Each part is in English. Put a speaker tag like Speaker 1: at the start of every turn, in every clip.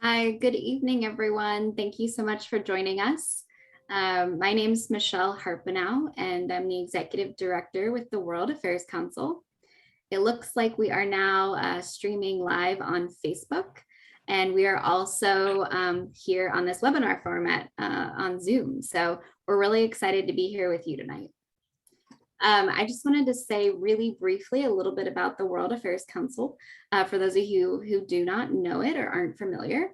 Speaker 1: Hi, good evening, everyone. Thank you so much for joining us. My name is Michelle Harpanau, and I'm the Executive Director with the World Affairs Council. It looks like we are now streaming live on Facebook, and we are also here on this webinar format on Zoom. So we're really excited to be here with you tonight. I just wanted to say really briefly a little bit about the World Affairs Council for those of you who do not know it or aren't familiar.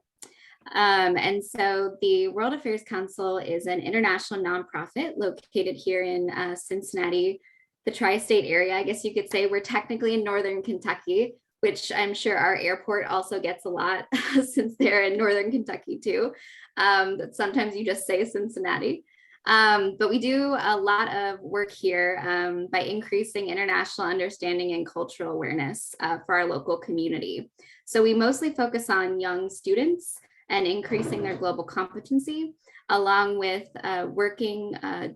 Speaker 1: And so the World Affairs Council is an international nonprofit located here in Cincinnati, the tri-state area. I guess you could say we're technically in Northern Kentucky, which I'm sure our airport also gets a lot since they're in Northern Kentucky too. But sometimes you just say Cincinnati. But we do a lot of work here by increasing international understanding and cultural awareness for our local community. So we mostly focus on young students and increasing their global competency, along with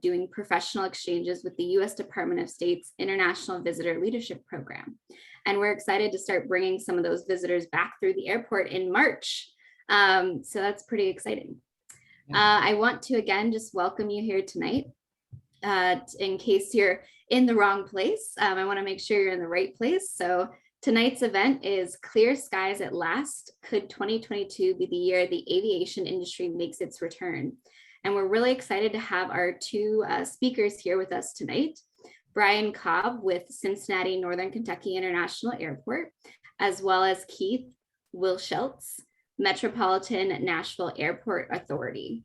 Speaker 1: doing professional exchanges with the U.S. Department of State's International Visitor Leadership Program. And we're excited to start bringing some of those visitors back through the airport in March. So that's pretty exciting. I want to again just welcome you here tonight. In case you're in the wrong place, I want to make sure you're in the right place. So tonight's event is Clear Skies at Last. Could 2022 be the year the aviation industry makes its return? And we're really excited to have our two speakers here with us tonight. Brian Cobb with Cincinnati Northern Kentucky International Airport, as well as Keith Wilshets, Metropolitan Nashville Airport Authority.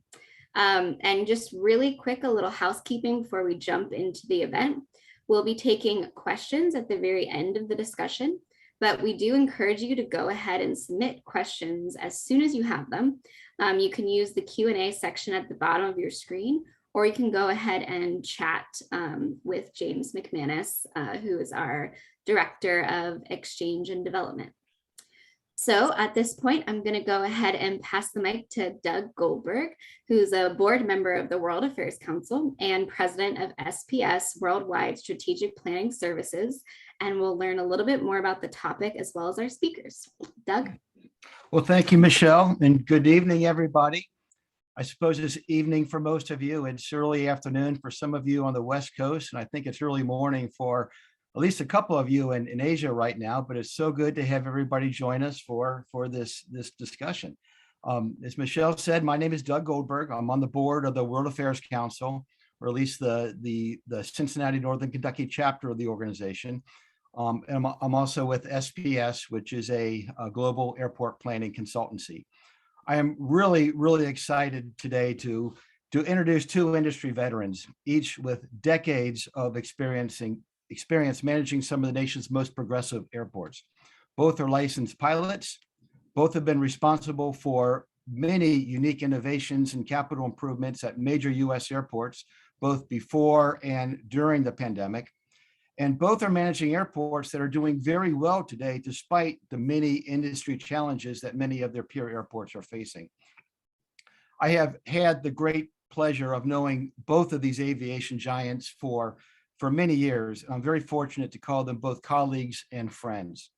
Speaker 1: And just really quick, a little housekeeping before we jump into the event. We'll be taking questions at the very end of the discussion, but we do encourage you to go ahead and submit questions as soon as you have them. You can use the Q&A section at the bottom of your screen, or you can go ahead and chat with James McManus, who is our Director of Exchange and Development. So at this point, I'm going to go ahead and pass the mic to Doug Goldberg, who's a board member of the World Affairs Council and president of SPS Worldwide Strategic Planning Services. And we'll learn a little bit more about the topic as well as our speakers. Doug?
Speaker 2: Well, thank you, Michelle, and good evening, everybody. I suppose it's evening for most of you. It's early afternoon for some of you on the West Coast, and I think it's early morning for at least a couple of you in Asia right now, but it's so good to have everybody join us for this discussion. As Michelle said, my name is Doug Goldberg. I'm on the board of the World Affairs Council, or at least the Cincinnati Northern Kentucky chapter of the organization. And I'm also with SPS, which is a global airport planning consultancy. I am really, really excited today to introduce two industry veterans, each with decades of experience managing some of the nation's most progressive airports. Both are licensed pilots. Both have been responsible for many unique innovations and capital improvements at major US airports, both before and during the pandemic. And both are managing airports that are doing very well today, despite the many industry challenges that many of their peer airports are facing. I have had the great pleasure of knowing both of these aviation giants for many years. I'm very fortunate to call them both colleagues and friends.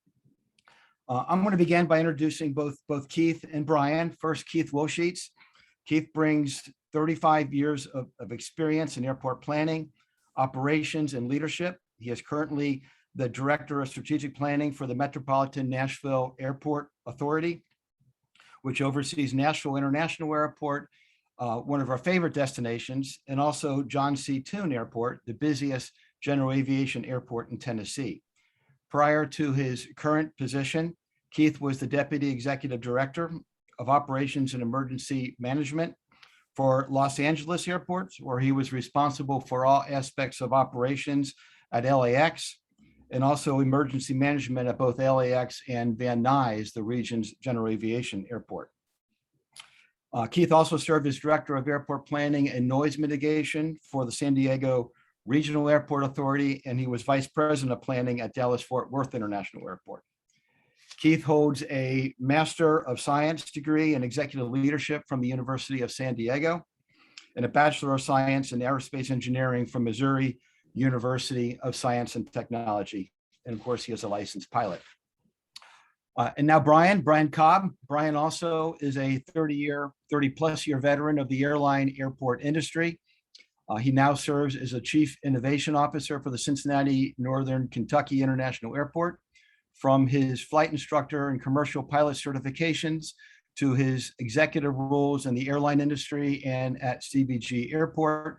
Speaker 2: I'm going to begin by introducing both Keith and Brian. First, Keith Wilshets. Keith brings 35 years of experience in airport planning, operations, and leadership. He is currently the Director of Strategic Planning for the Metropolitan Nashville Airport Authority, which oversees Nashville International Airport, one of our favorite destinations, and also John C. Toon Airport, the busiest general aviation airport in Tennessee. Prior to his current position, Keith was the Deputy Executive Director of Operations and Emergency Management for Los Angeles airports, where he was responsible for all aspects of operations at LAX and also emergency management at both LAX and Van Nuys, the region's general aviation airport. Keith also served as Director of Airport Planning and Noise Mitigation for the San Diego Regional Airport Authority, and he was Vice President of Planning at Dallas-Fort Worth International Airport. Keith holds a Master of Science degree in Executive Leadership from the University of San Diego and a Bachelor of Science in Aerospace Engineering from Missouri University of Science and Technology. And of course, he is a licensed pilot. And now Brian Cobb. Brian also is a 30 plus year veteran of the airline airport industry. He now serves as a Chief Innovation Officer for the Cincinnati Northern Kentucky International Airport. From his flight instructor and commercial pilot certifications to his executive roles in the airline industry and at CVG Airport,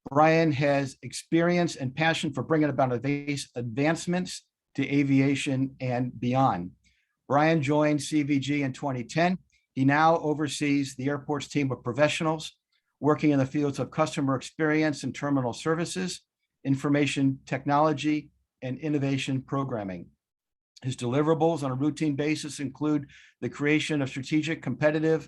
Speaker 2: Brian has experience and passion for bringing about advancements to aviation and beyond. Brian joined CVG in 2010. He now oversees the airport's team of professionals working in the fields of customer experience and terminal services, information technology, and innovation programming. His deliverables on a routine basis include the creation of strategic, competitive,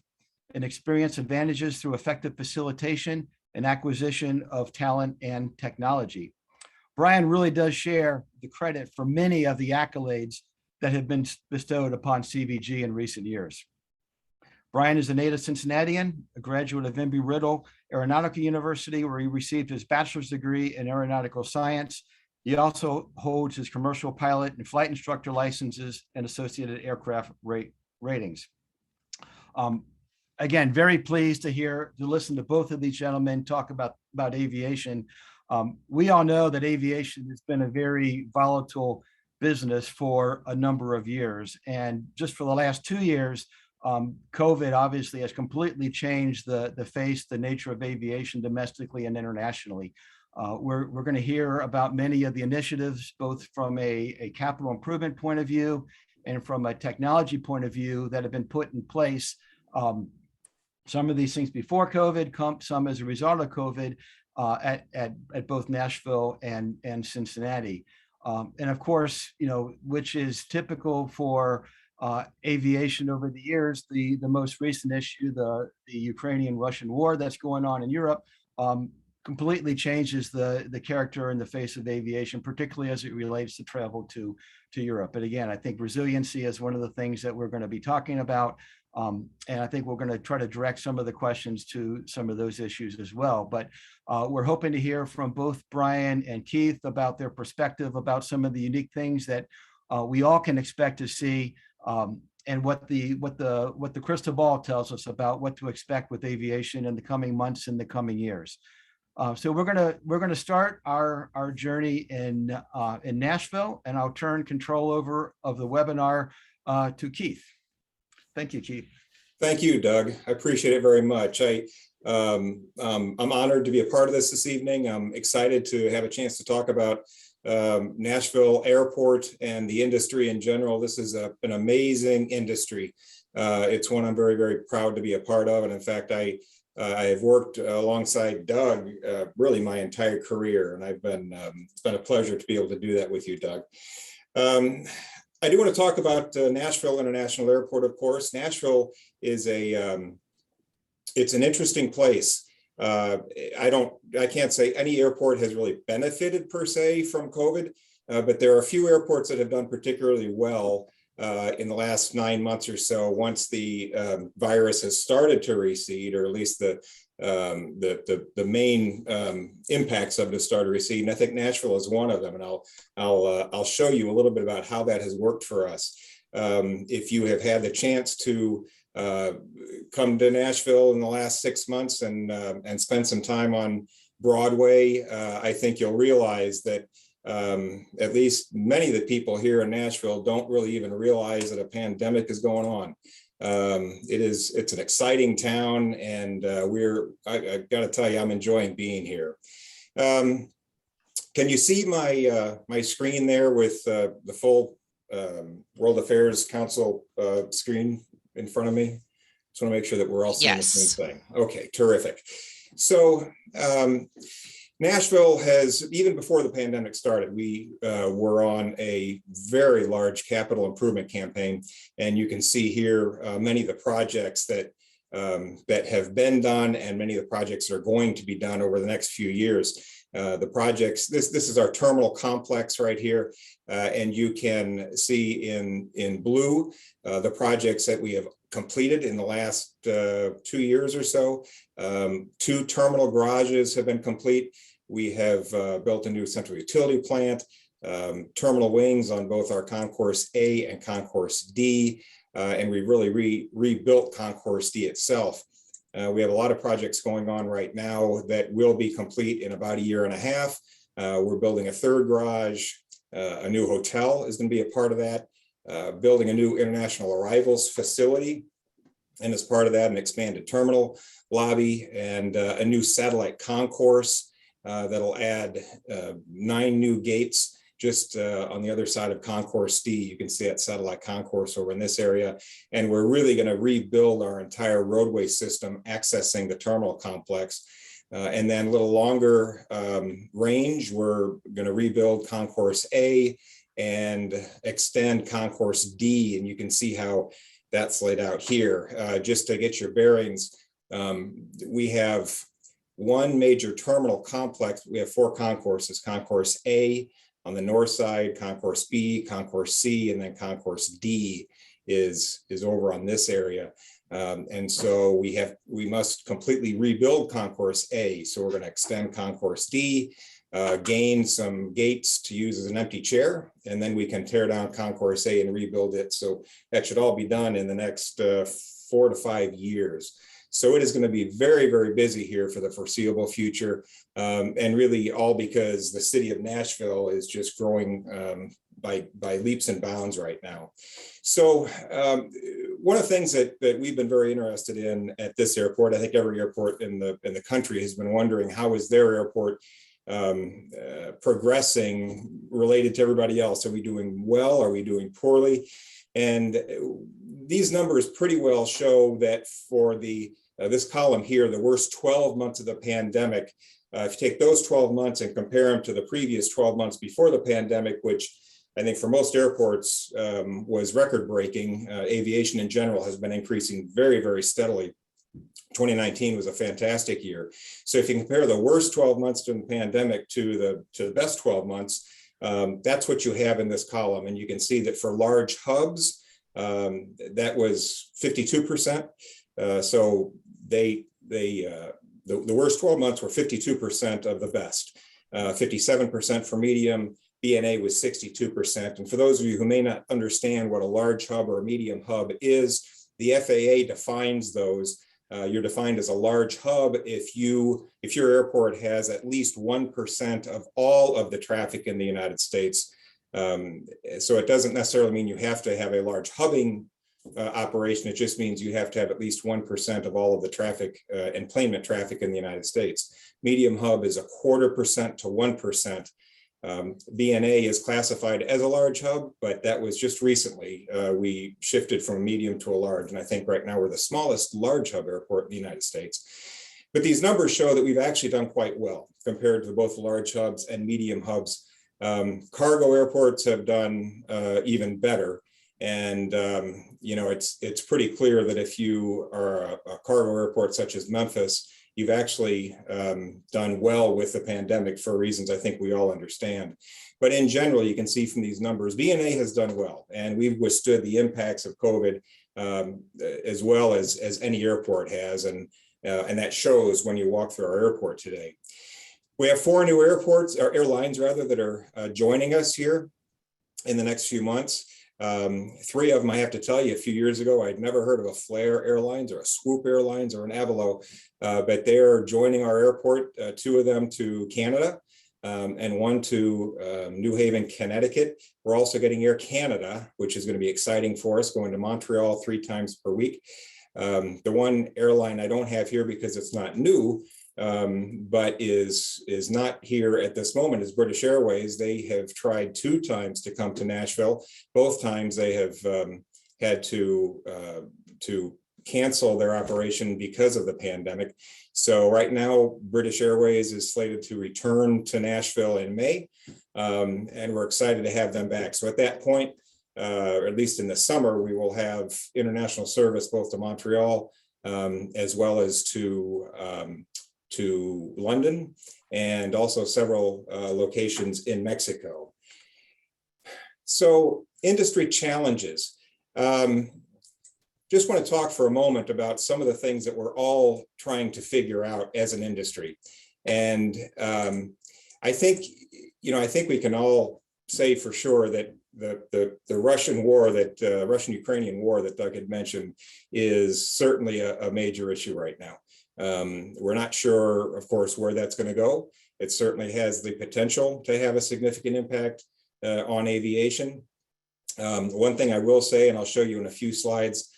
Speaker 2: and experience advantages through effective facilitation and acquisition of talent and technology. Brian really does share the credit for many of the accolades that have been bestowed upon CVG in recent years. Brian is a native Cincinnatian, a graduate of Embry-Riddle Aeronautical University, where he received his bachelor's degree in aeronautical science. He also holds his commercial pilot and flight instructor licenses and associated aircraft ratings. Again, very pleased to listen to both of these gentlemen talk about aviation. We all know that aviation has been a very volatile business for a number of years. And just for the last 2 years, COVID obviously has completely changed the nature of aviation domestically and internationally. We're going to hear about many of the initiatives, both from a capital improvement point of view and from a technology point of view, that have been put in place. Some of these things before COVID, some as a result of COVID, at both Nashville and Cincinnati. And of course, which is typical for aviation over the years, the most recent issue, the Ukrainian-Russian war that's going on in Europe, completely changes the character and the face of aviation, particularly as it relates to travel to Europe. But again, I think resiliency is one of the things that we're going to be talking about. And I think we're going to try to direct some of the questions to some of those issues as well. But we're hoping to hear from both Brian and Keith about their perspective about some of the unique things that we all can expect to see, and what the crystal ball tells us about what to expect with aviation in the coming months and the coming years. So we're gonna start our journey in Nashville, and I'll turn control over of the webinar to Keith. Thank you, Keith.
Speaker 3: Thank you, Doug. I appreciate it very much. I'm honored to be a part of this evening. I'm excited to have a chance to talk about Nashville Airport and the industry in general. This is an amazing industry. It's one I'm very, very proud to be a part of. And in fact, I have worked alongside Doug really my entire career, and it's been a pleasure to be able to do that with you, Doug. I do want to talk about Nashville International Airport, of course. Nashville is it's an interesting place. I can't say any airport has really benefited per se from COVID, but there are a few airports that have done particularly well in the last 9 months or so, once the virus has started to recede, or at least the main impacts of it have started to recede. And I think Nashville is one of them. And I'll show you a little bit about how that has worked for us. If you have had the chance to come to Nashville in the last 6 months and spend some time on Broadway, I think you'll realize that at least many of the people here in Nashville don't really even realize that a pandemic is going on. It's an exciting town, and I got to tell you, I'm enjoying being here. Can you see my screen there with the full World Affairs Council screen in front of me? Just want to make sure that we're all seeing the same thing. Okay, terrific. So Nashville has, even before the pandemic started, we were on a very large capital improvement campaign. And you can see here many of the projects that have been done, and many of the projects that are going to be done over the next few years. The projects, this is our terminal complex right here. And you can see in blue the projects that we have completed in the last 2 years or so. 2 terminal garages have been complete. We have built a new central utility plant. terminal wings on both our Concourse A and Concourse D, and we really rebuilt Concourse D itself. We have a lot of projects going on right now that will be complete in about a year and a half. We're building a third garage. A new hotel is going to be a part of that. Building a new international arrivals facility, and as part of that, an expanded terminal lobby and a new satellite concourse that'll add 9 new gates just on the other side of Concourse D. You can see that satellite concourse over in this area. And we're really going to rebuild our entire roadway system accessing the terminal complex. And then a little longer range, we're going to rebuild Concourse A and extend Concourse D. And you can see how that's laid out here. Just to get your bearings, we have one major terminal complex. We have 4 concourses: Concourse A on the north side, Concourse B, Concourse C, and then Concourse D is over on this area. And so we must completely rebuild Concourse A. So we're going to extend Concourse D, gain some gates to use as an empty chair, and then we can tear down Concourse A and rebuild it. So that should all be done in the next 4 to 5 years. So it is going to be very, very busy here for the foreseeable future, and really all because the city of Nashville is just growing by leaps and bounds right now. So one of the things that we've been very interested in at this airport, I think every airport in the country has been wondering, how is their airport progressing related to everybody else? Are we doing well? Are we doing poorly? And these numbers pretty well show that for this column here, the worst 12 months of the pandemic, if you take those 12 months and compare them to the previous 12 months before the pandemic, which I think for most airports was record-breaking. Aviation in general has been increasing very, very steadily. 2019 was a fantastic year. So if you compare the worst 12 months during the pandemic to the best 12 months, that's what you have in this column. And you can see that for large hubs, that was 52%. So the worst 12 months were 52% of the best, 57% for medium. B&A was 62%. And for those of you who may not understand what a large hub or a medium hub is, the FAA defines those. You're defined as a large hub if your airport has at least 1% of all of the traffic in the United States. So it doesn't necessarily mean you have to have a large hubbing operation. It just means you have to have at least 1% of all of the traffic, enplanement traffic in the United States. Medium hub is 0.25% to 1%. B&A is classified as a large hub, but that was just recently. We shifted from medium to a large, and I think right now we're the smallest large hub airport in the United States. But these numbers show that we've actually done quite well compared to both large hubs and medium hubs. Cargo airports have done even better. And, it's pretty clear that if you are a cargo airport such as Memphis, you've actually done well with the pandemic for reasons I think we all understand. But in general, you can see from these numbers, B&A has done well, and we've withstood the impacts of COVID as well as any airport has, and that shows when you walk through our airport today. We have 4 new airlines rather, that are joining us here in the next few months. 3 of them, I have to tell you, a few years ago, I'd never heard of a Flair Airlines or a Swoop Airlines or an Avalo, but they're joining our airport, 2 of them to Canada and 1 to New Haven, Connecticut. We're also getting Air Canada, which is going to be exciting for us, going to Montreal 3 times per week. The one airline I don't have here because it's not new, but is not here at this moment, is British Airways. They have tried 2 times to come to Nashville. Both times they have had to cancel their operation because of the pandemic. So right now, British Airways is slated to return to Nashville in May, and we're excited to have them back. So at that point, or at least in the summer, we will have international service both to Montreal as well as to London, and also several locations in Mexico. So industry challenges. Just want to talk for a moment about some of the things that we're all trying to figure out as an industry. And I think we can all say for sure that the Russian war, that Russian-Ukrainian war that Doug had mentioned, is certainly a major issue right now. We're not sure, of course, where that's going to go. It certainly has the potential to have a significant impact on aviation. One thing I will say, and I'll show you in a few slides,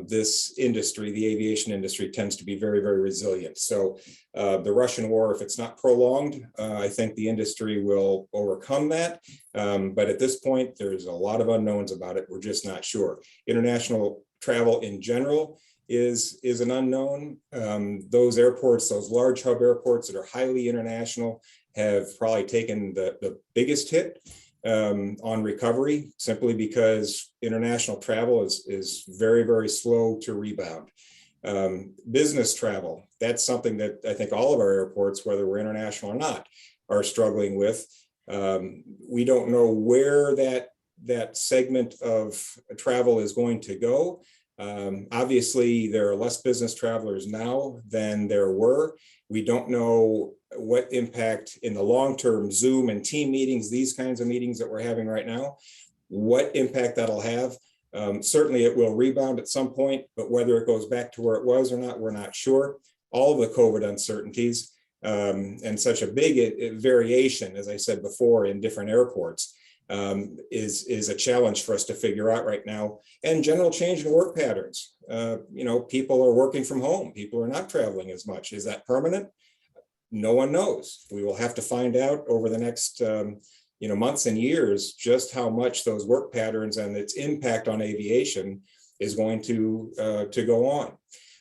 Speaker 3: this industry, the aviation industry, tends to be very, very resilient. So the Russian war, if it's not prolonged, I think the industry will overcome that. But at this point, there's a lot of unknowns about it. We're just not sure. International travel in general is an unknown. Those airports, those large hub airports that are highly international, have probably taken the biggest hit on recovery, simply because international travel is very, very slow to rebound. Business travel, that's something that I think all of our airports, whether we're international or not, are struggling with. We don't know where that segment of travel is going to go. Obviously, there are less business travelers now than there were. We don't know what impact in the long term, Zoom and team meetings, these kinds of meetings that we're having right now, what impact that'll have. Certainly it will rebound at some point, but whether it goes back to where it was or not, we're not sure. All of the COVID uncertainties and such a big variation, as I said before, in different airports is a challenge for us to figure out right now. And general change in work patterns. People are working from home. People are not traveling as much. Is that permanent? No one knows. We will have to find out over the next months and years just how much those work patterns and its impact on aviation is going to go on.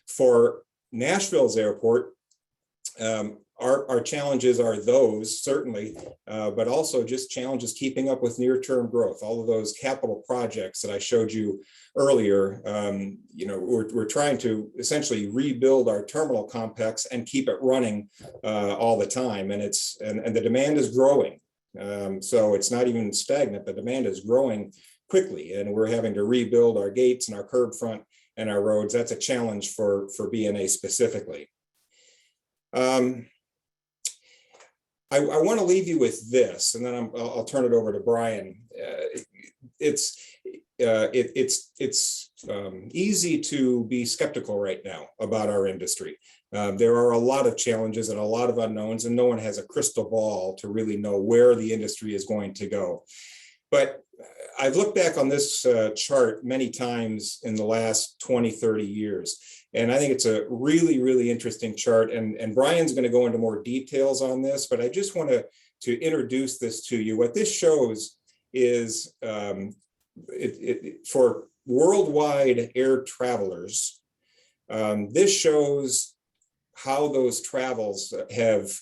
Speaker 3: For Nashville's airport, our challenges are those, certainly, but also just challenges keeping up with near-term growth. All of those capital projects that I showed you earlier, we're trying to essentially rebuild our terminal complex and keep it running all the time, and the demand is growing. So it's not even stagnant. The demand is growing quickly, and we're having to rebuild our gates and our curb front and our roads. That's a challenge for BNA specifically. I want to leave you with this, and then I'll turn it over to Brian. It's easy to be skeptical right now about our industry. There are a lot of challenges and a lot of unknowns, and no one has a crystal ball to really know where the industry is going to go. But I've looked back on this chart many times in the last 20, 30 years. And I think it's a really, really interesting chart. And Brian's going to go into more details on this, but I just want to introduce this to you. What this shows is for worldwide air travelers, this shows how those travels have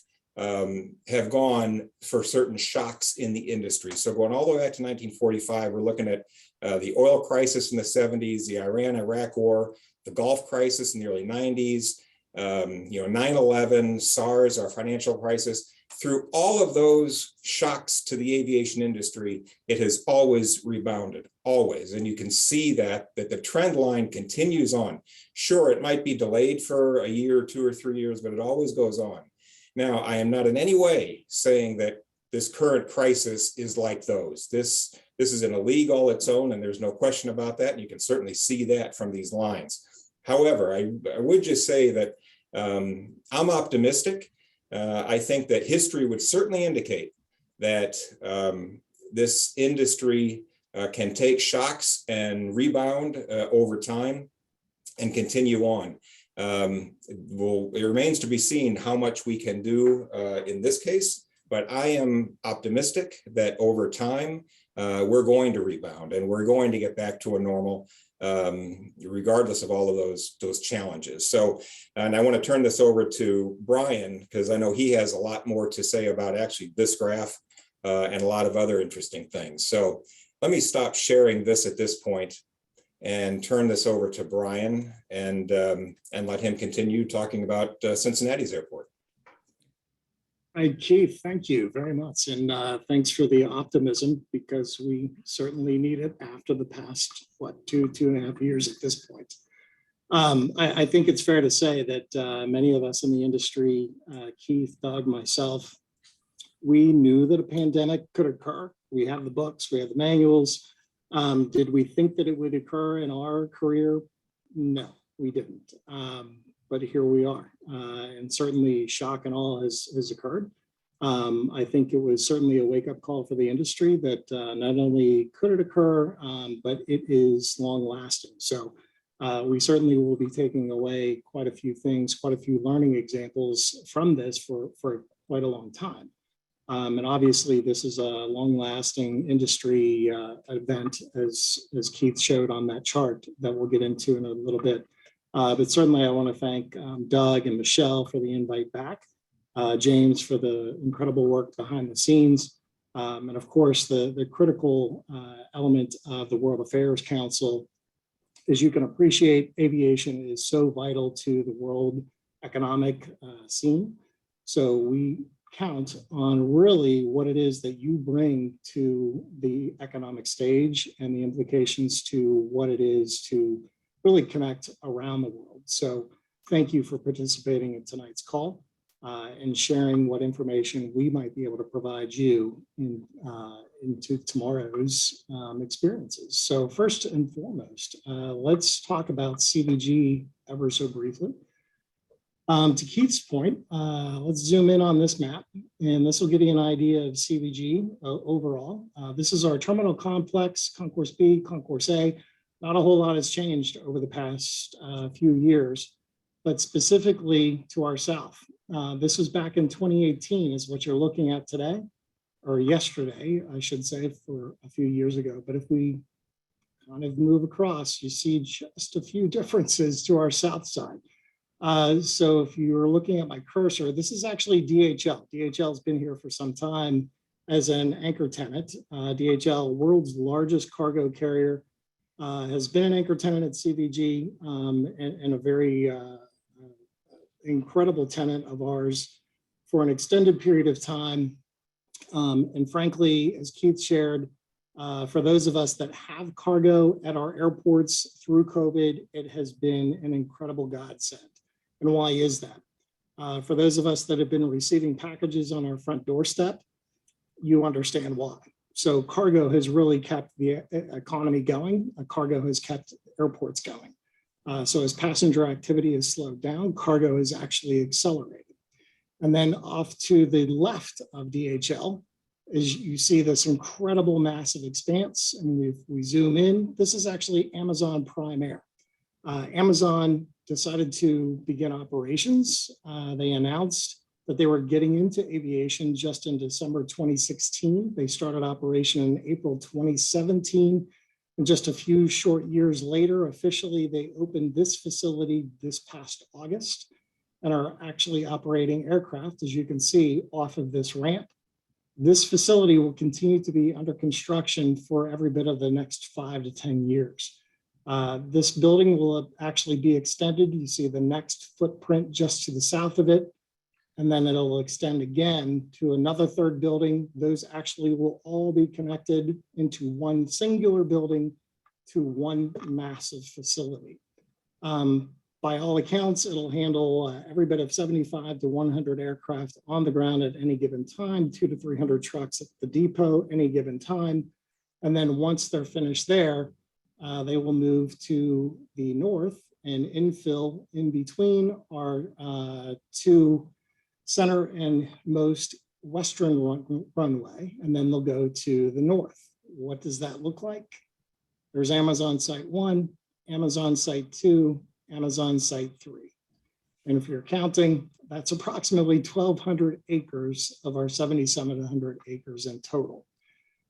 Speaker 3: gone for certain shocks in the industry. So going all the way back to 1945, we're looking at the oil crisis in the 70s, the Iran-Iraq war, the Gulf crisis in the early 90s, 9/11, SARS, our financial crisis. Through all of those shocks to the aviation industry, it has always rebounded, always. And you can see that the trend line continues on. Sure, it might be delayed for a year, 2 or 3 years, but it always goes on. Now, I am not in any way saying that this current crisis is like those. This is in a league all its own, and there's no question about that. And you can certainly see that from these lines. However, I would just say that I'm optimistic. I think that history would certainly indicate that this industry can take shocks and rebound over time and continue on. It remains to be seen how much we can do in this case, but I am optimistic that over time we're going to rebound and we're going to get back to a normal, regardless of all of those challenges. So, and I want to turn this over to Brian, because I know he has a lot more to say about actually this graph and a lot of other interesting things. So let me stop sharing this at this point and turn this over to Brian and let him continue talking about Cincinnati's airport.
Speaker 4: Hi, Chief. Thank you very much. And thanks for the optimism, because we certainly need it after the past, 2.5 years at this point. I think it's fair to say that many of us in the industry, Keith, Doug, myself, we knew that a pandemic could occur. We have the books, we have the manuals. Did we think that it would occur in our career? No, we didn't. But here we are. And certainly shock and awe has occurred. I think it was certainly a wake-up call for the industry that not only could it occur, but it is long-lasting. So we certainly will be taking away quite a few things, quite a few learning examples from this for quite a long time. And obviously, this is a long-lasting industry event, as Keith showed on that chart that we'll get into in a little bit. But certainly, I want to thank Doug and Michelle for the invite back, James for the incredible work behind the scenes, and of course, the critical element of the World Affairs Council. As you can appreciate, aviation is so vital to the world economic scene. So we count on really what it is that you bring to the economic stage and the implications to what it is to really connect around the world. So thank you for participating in tonight's call and sharing what information we might be able to provide you into tomorrow's experiences. So first and foremost, let's talk about CVG ever so briefly. To Keith's point, let's zoom in on this map, and this will give you an idea of CVG overall. This is our terminal complex, Concourse B, Concourse A. Not a whole lot has changed over the past few years, but specifically to our south. This was back in 2018 is what you're looking at today, or yesterday, I should say, for a few years ago. But if we kind of move across, you see just a few differences to our south side. So if you're looking at my cursor, this is actually DHL. DHL has been here for some time as an anchor tenant. DHL, world's largest cargo carrier, has been an anchor tenant at CVG and a very incredible tenant of ours for an extended period of time. And frankly, as Keith shared, for those of us that have cargo at our airports through COVID, it has been an incredible godsend. And why is that? For those of us that have been receiving packages on our front doorstep, you understand why. So cargo has really kept the economy going. Cargo has kept airports going. So as passenger activity has slowed down, cargo has actually accelerated. And then off to the left of DHL, is you see this incredible massive expanse. And if we zoom in, this is actually Amazon Prime Air. Amazon decided to begin operations. They announced that they were getting into aviation just in December 2016. They started operation in April 2017. And just a few short years later, officially, they opened this facility this past August and are actually operating aircraft, as you can see, off of this ramp. This facility will continue to be under construction for every bit of the next 5 to 10 years. This building will actually be extended. You see the next footprint just to the south of it, and then it'll extend again to another third building. Those actually will all be connected into one singular building to one massive facility. By all accounts, it'll handle every bit of 75 to 100 aircraft on the ground at any given time, 200 to 300 trucks at the depot any given time. And then once they're finished there, they will move to the north and infill in between our two center and most western runway, and then they'll go to the north. What does that look like? There's Amazon Site 1, Amazon Site 2, Amazon Site 3. And if you're counting, that's approximately 1,200 acres of our 7,700 acres in total.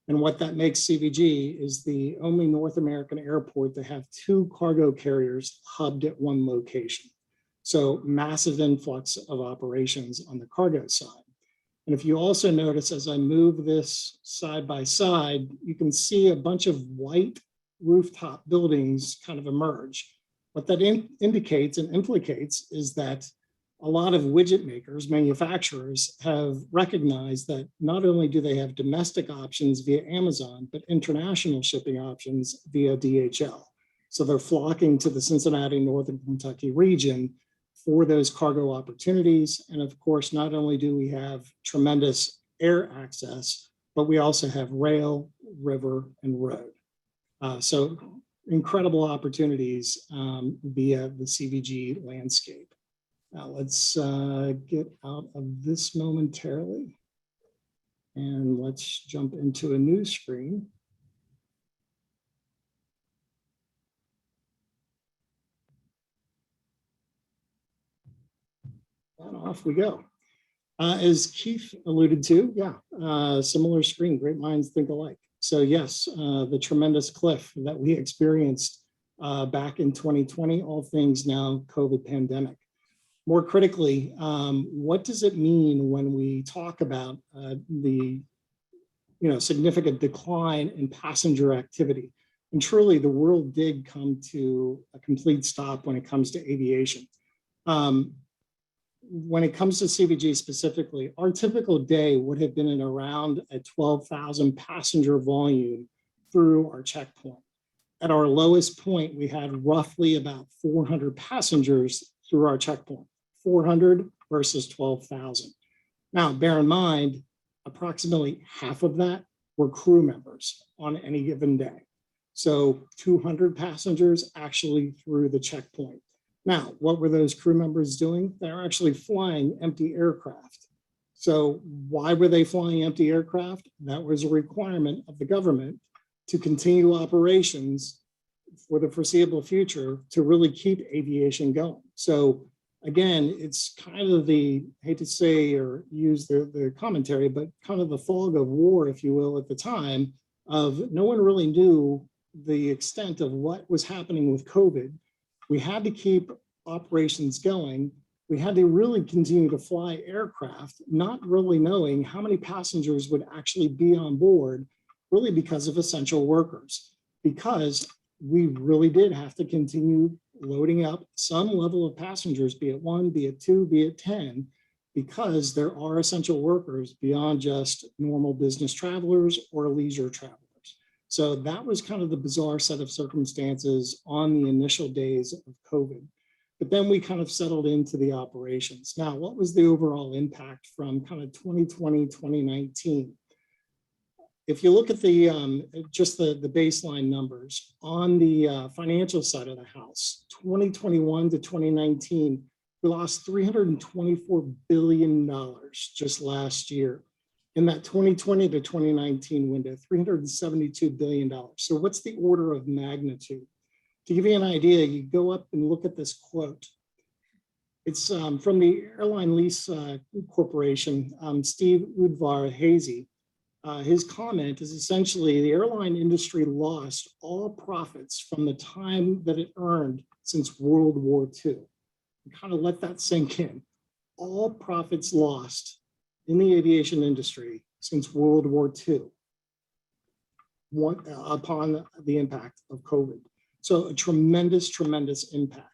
Speaker 4: And what that makes CVG is the only North American airport to have 2 cargo carriers hubbed at one location. So massive influx of operations on the cargo side. And if you also notice, as I move this side by side, you can see a bunch of white rooftop buildings kind of emerge. What that indicates and implicates is that a lot of widget makers, manufacturers, have recognized that not only do they have domestic options via Amazon, but international shipping options via DHL. So they're flocking to the Cincinnati, Northern Kentucky region for those cargo opportunities. And of course, not only do we have tremendous air access, but we also have rail, river, and road. So incredible opportunities via the CVG landscape. Now let's get out of this momentarily and let's jump into a new screen. And off we go. As Keith alluded to, similar screen, great minds think alike. So yes, the tremendous cliff that we experienced back in 2020, all things now COVID pandemic. More critically, what does it mean when we talk about the significant decline in passenger activity? And truly, the world did come to a complete stop when it comes to aviation. When it comes to CVG specifically, our typical day would have been in around a 12,000 passenger volume through our checkpoint. At our lowest point, we had roughly about 400 passengers through our checkpoint, 400 versus 12,000. Now, bear in mind, approximately half of that were crew members on any given day. So 200 passengers actually through the checkpoint. Now, what were those crew members doing? They're actually flying empty aircraft. So why were they flying empty aircraft? That was a requirement of the government to continue operations for the foreseeable future to really keep aviation going. So again, it's kind of the, hate to say or use the commentary, but kind of the fog of war, if you will, at the time of no one really knew the extent of what was happening with COVID. We had to keep operations going. We had to really continue to fly aircraft, not really knowing how many passengers would actually be on board, really because of essential workers, because we really did have to continue loading up some level of passengers, be it 1, be it 2, be it 10, because there are essential workers beyond just normal business travelers or leisure travelers. So that was kind of the bizarre set of circumstances on the initial days of COVID. But then we kind of settled into the operations. Now, what was the overall impact from kind of 2020, 2019? If you look at the just the baseline numbers on the financial side of the house, 2021 to 2019, we lost $324 billion just last year. In that 2020 to 2019 window, $372 billion. So what's the order of magnitude? To give you an idea, you go up and look at this quote. It's from the Airline Lease Corporation, Steve Udvar-Hazy. His comment is essentially the airline industry lost all profits from the time that it earned since World War II. Kind of let that sink in. All profits lost in the aviation industry since World War II upon the impact of COVID. So a tremendous, tremendous impact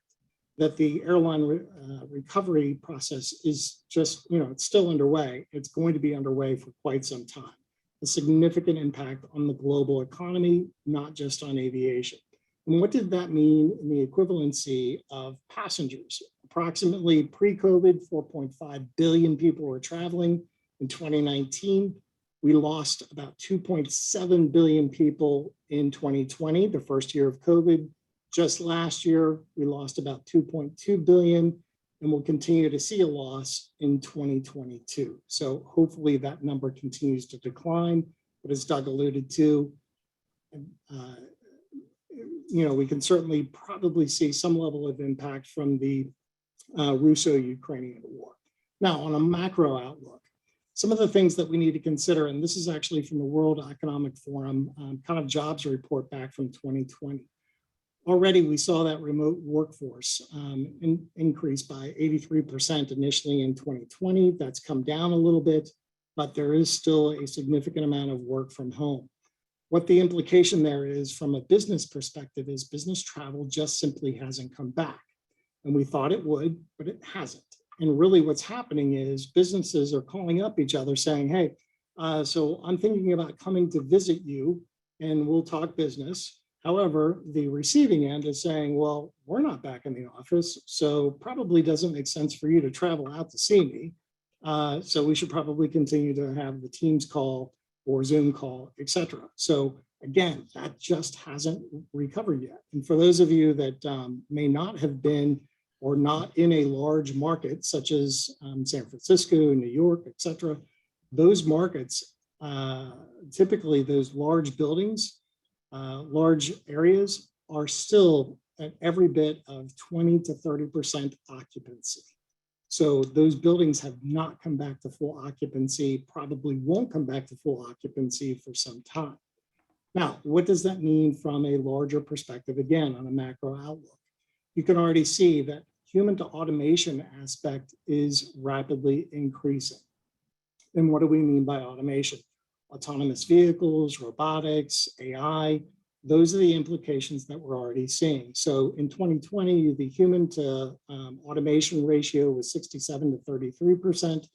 Speaker 4: that the airline recovery process is just, it's still underway. It's going to be underway for quite some time. A significant impact on the global economy, not just on aviation. And what did that mean in the equivalency of passengers? Approximately pre-COVID, 4.5 billion people were traveling. In 2019, we lost about 2.7 billion people in 2020, the first year of COVID. Just last year, we lost about 2.2 billion, and we'll continue to see a loss in 2022. So hopefully that number continues to decline, but as Doug alluded to, we can certainly probably see some level of impact from the Russo-Ukrainian war. Now, on a macro outlook, some of the things that we need to consider, and this is actually from the World Economic Forum kind of jobs report back from 2020. Already we saw that remote workforce increase by 83% initially in 2020. That's come down a little bit, but there is still a significant amount of work from home. What the implication there is from a business perspective is business travel just simply hasn't come back. And we thought it would, but it hasn't. And really what's happening is businesses are calling up each other saying, hey, so I'm thinking about coming to visit you and we'll talk business. However, the receiving end is saying, well, we're not back in the office, so probably doesn't make sense for you to travel out to see me. So we should probably continue to have the Teams call or Zoom call, etc. So again, that just hasn't recovered yet. And for those of you that may not have been or not in a large market such as San Francisco, New York, etc., those markets, typically those large buildings, large areas are still at every bit of 20 to 30% occupancy. So those buildings have not come back to full occupancy, probably won't come back to full occupancy for some time. Now, what does that mean from a larger perspective, again, on a macro outlook? You can already see that human to automation aspect is rapidly increasing. And what do we mean by automation? Autonomous vehicles, robotics, AI, those are the implications that we're already seeing. So in 2020, the human to automation ratio was 67 to 33%.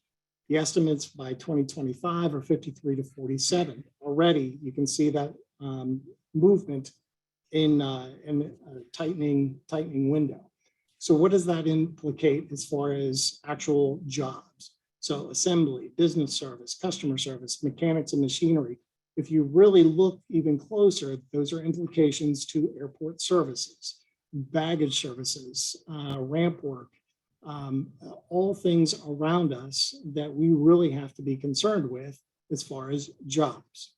Speaker 4: The estimates by 2025 are 53 to 47. Already, you can see that movement in a tightening window. So what does that implicate as far as actual jobs? So assembly, business service, customer service, mechanics and machinery. If you really look even closer, those are implications to airport services, baggage services, ramp work, all things around us that we really have to be concerned with as far as jobs.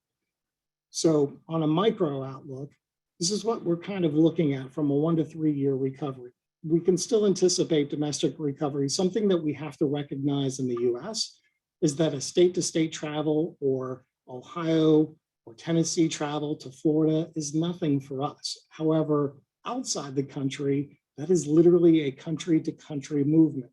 Speaker 4: So on a micro outlook, this is what we're kind of looking at from a 1 to 3 year recovery. We can still anticipate domestic recovery. Something that we have to recognize in the US is that a state to state travel or Ohio or Tennessee travel to Florida is nothing for us. However, outside the country, that is literally a country to country movement.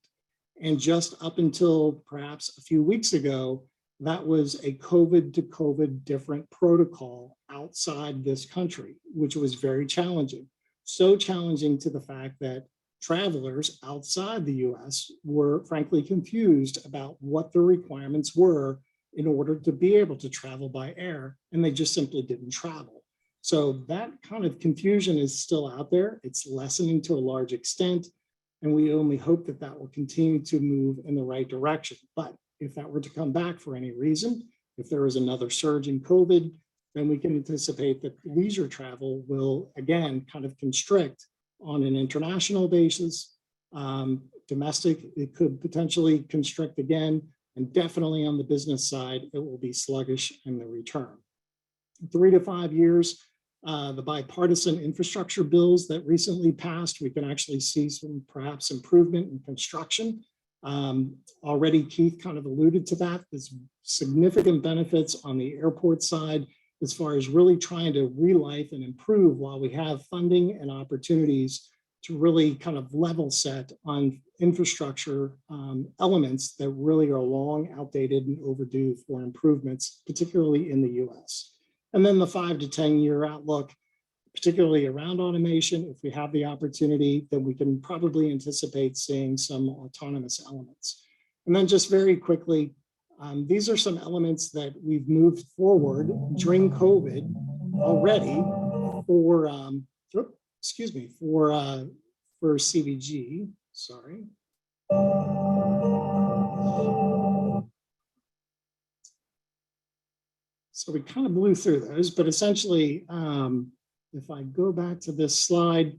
Speaker 4: And just up until perhaps a few weeks ago, that was a COVID to COVID different protocol outside this country, which was very challenging. So challenging to the fact that travelers outside the US were frankly confused about what the requirements were in order to be able to travel by air, and they just simply didn't travel. So that kind of confusion is still out there. It's lessening to a large extent, and we only hope that that will continue to move in the right direction. But if that were to come back for any reason, if there is another surge in COVID, then we can anticipate that leisure travel will again kind of constrict on an international basis. Domestic, it could potentially constrict again, and definitely on the business side, it will be sluggish in the return. 3 to 5 years, the bipartisan infrastructure bills that recently passed, we can actually see some perhaps improvement in construction. Already Keith kind of alluded to that. There's significant benefits on the airport side as far as really trying to relife and improve while we have funding and opportunities to really kind of level set on infrastructure elements that really are long outdated and overdue for improvements, particularly in the US. And then the 5 to 10 year outlook, particularly around automation, if we have the opportunity, then we can probably anticipate seeing some autonomous elements. And then just very quickly, these are some elements that we've moved forward during COVID already for, for CVG, sorry. So we kind of blew through those, but essentially, if I go back to this slide,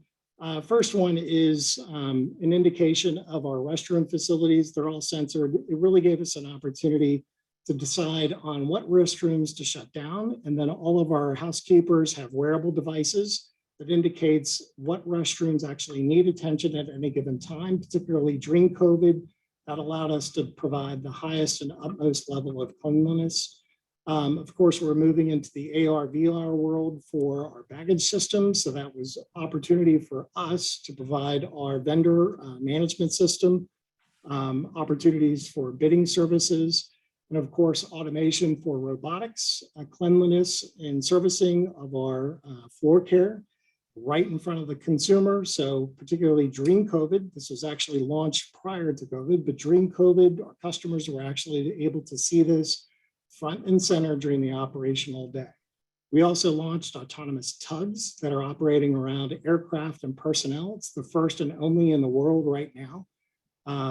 Speaker 4: first one is an indication of our restroom facilities. They're all censored. It really gave us an opportunity to decide on what restrooms to shut down. And then all of our housekeepers have wearable devices that indicates what restrooms actually need attention at any given time, particularly during COVID. That allowed us to provide the highest and utmost level of cleanliness. Of course, we're moving into the AR, VR world for our baggage system. So that was opportunity for us to provide our vendor management system, opportunities for bidding services, and of course, automation for robotics, cleanliness and servicing of our floor care right in front of the consumer. So particularly during COVID, this was actually launched prior to COVID, but during COVID, our customers were actually able to see this front and center during the operational day. We also launched autonomous tugs that are operating around aircraft and personnel. It's the first and only in the world right now.